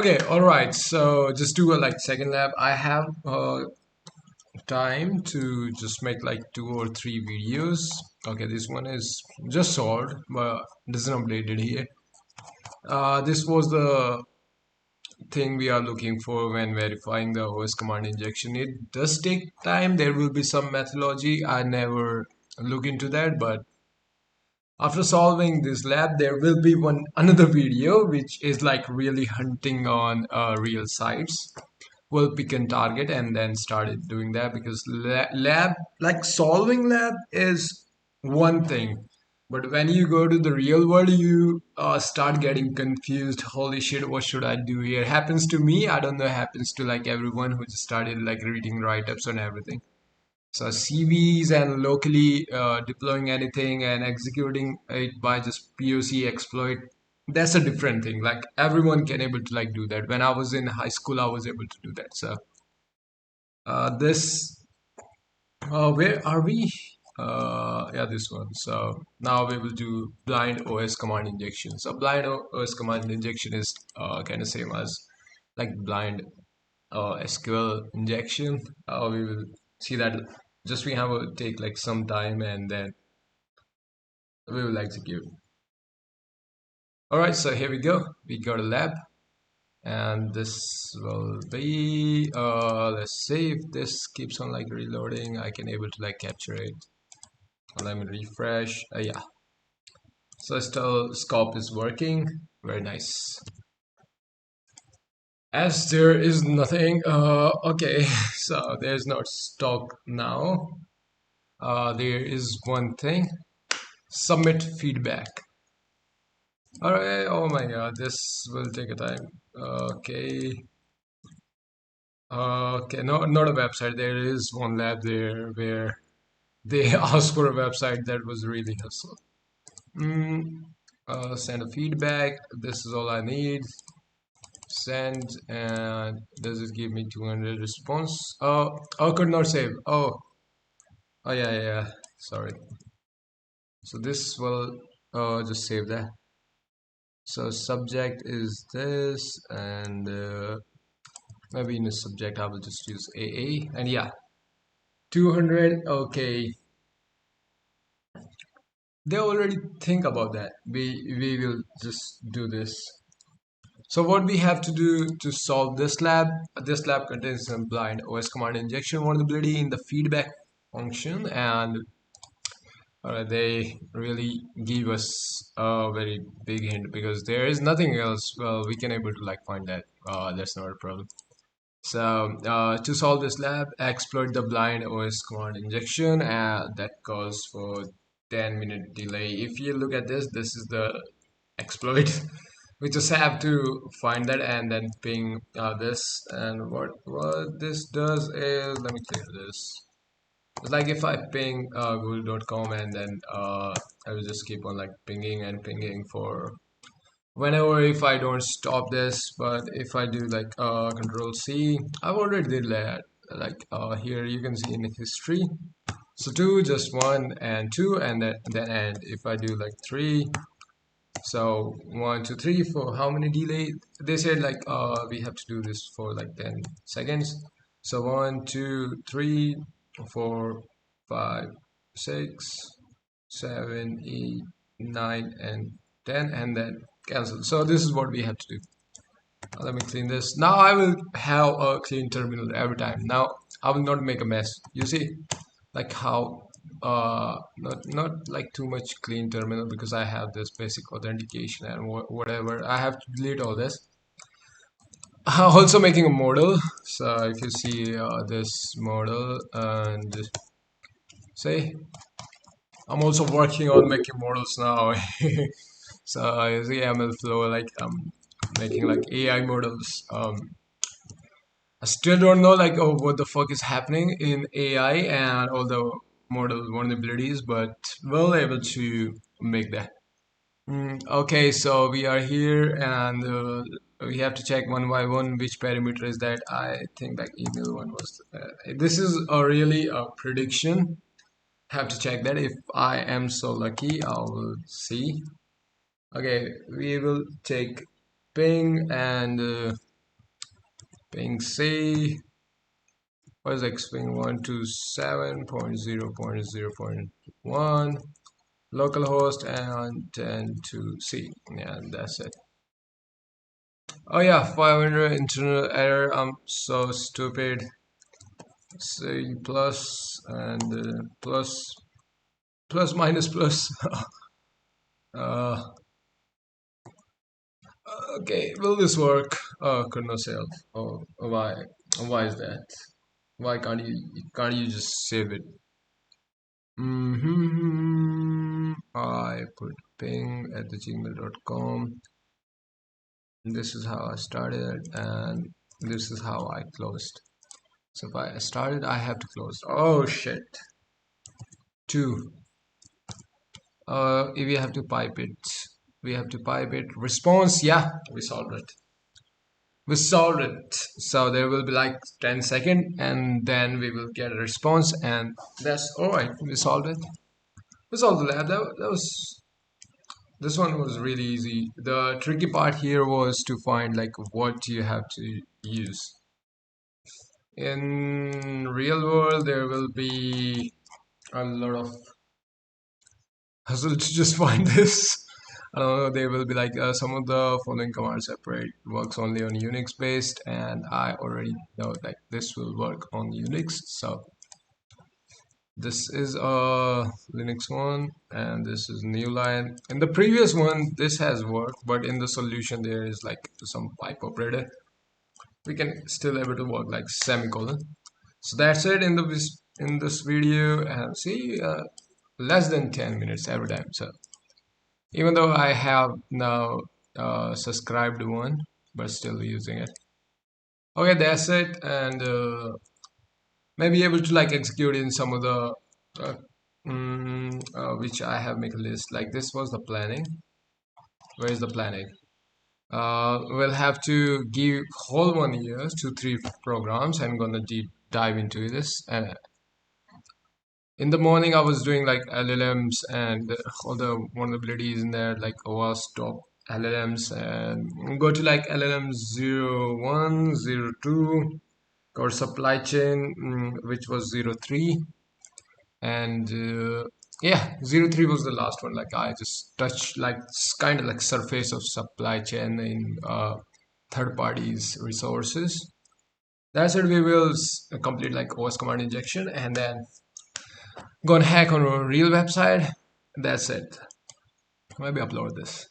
Okay, all right. So just do a second lab. I have time to just make like 2 or 3 videos. Okay, this one is just solved, but doesn't updated here. This was the thing we are looking for when verifying the OS command injection. It does take time. There will be some methodology. I never look into that, but after solving this lab, there will be one another video which is like really hunting on real sites. We'll pick a target and then started doing that because lab like solving lab is one thing, but when you go to the real world you start getting confused. Holy shit, what should I do here? Happens to me. I don't know, happens to like everyone who just started like reading write-ups and everything. So CVs and locally deploying anything and executing it by just POC exploit, that's a different thing. Like everyone can able to like do that. When I was in high school, I was able to do that. So this where are we? Yeah, this one. So now we will do blind OS command injection. So blind OS command injection is kind of same as like blind SQL injection. We will see that just we have to take like some time and then we will execute. All right, so here we go. We got a lab, and this will be let's see if this keeps on like reloading. I can able to like capture it. Let me refresh. Yeah, so still scope is working. Very nice. As there is nothing. Okay, so there's no stock now. There is one thing. Submit feedback. All right. Oh my God, this will take a time. Okay. Okay. No, not a website. There is one lab there where they asked for a website that was really hustle. Mm, send a feedback. This is all I need. Send, and does it give me 200 response? Oh, could not save. Oh yeah, yeah, yeah. Sorry. So this will just save that. So subject is this, and maybe in the subject I will just use AA, and yeah, 200. Okay, they already think about that. We will just do this. So what we have to do to solve this lab contains some blind OS command injection vulnerability in the feedback function, and they really give us a very big hint because there is nothing else. Well, we can able to like find that. That's not a problem. So to solve this lab, exploit the blind OS command injection that calls for 10-minute delay. If you look at this, this is the exploit. We just have to find that and then ping this. And what this does is, let me clear this. It's like if I ping google.com and then I will just keep on like pinging and pinging for whenever if I don't stop this. But if I do like control C, I've already did that. Like here you can see in history. So two, just one and two, and then and if I do like three, so 1, 2, 3 for how many delay? They said like we have to do this for like 10 seconds. So 1, 2, 3, 4, 5, 6, 7, 8, 9, and 10, and then cancel. So this is what we have to do. Let me clean this. Now I will have a clean terminal every time. Now I will not make a mess. You see, like how not like too much clean terminal because I have this basic authentication and whatever. I have to delete all this. Also making a model. So if you see this model and say I'm also working on making models now. So you see ML flow, like I'm making like AI models. I still don't know like what the fuck is happening in AI and all the model vulnerabilities, but we'll able to make that. Okay, so we are here and we have to check one by one which parameter is that. I think like email one was. This is a really a prediction. Have to check that. If I am so lucky, I will see. Okay, we will take ping and ping C. What is X ping 127.0.0.1 localhost and 10 to C. Yeah, that's it. Oh yeah, 500 internal error. I'm so stupid. C plus and plus minus plus. uh, okay, will this work? Oh, could not save. Oh, why? Why is that? Why can't you just save it? I put ping at the gmail.com. This is how I started, and this is how I closed. So if I started, I have to close. Oh shit. Two. We have to pipe it. We have to pipe it. Response. Yeah, we solved it. We solved it. So there will be like 10 seconds, and then we will get a response, and that's all right. We solved it. We solved the lab. That was this one was really easy. The tricky part here was to find like what you have to use. In real world, there will be a lot of hustle to just find this. I don't know, there will be like some of the following commands separate works only on Unix based, and I already know like this will work on Unix. So this is a Linux one, and this is new line. In the previous one, this has worked, but in the solution there is like some pipe operator. We can still able to work like semicolon. So that's it in this video, and see less than 10 minutes every time. So even though I have now subscribed one, but still using it. Okay, that's it, and maybe able to like execute in some of the uh, which I have make a list. Like this was the planning. Where is the planning? We'll have to give whole 1 year to 3 programs. I'm gonna deep dive into this. And in the morning, I was doing like LLMs and all the vulnerabilities in there, like OWASP top LLMs, and go to like LLM 01, 02, or supply chain, which was 03, and yeah, 03 was the last one. Like I just touched like kind of like surface of supply chain in third parties resources. That's it. We will complete like OS command injection, and then go and hack on a real website. That's it. Maybe upload this.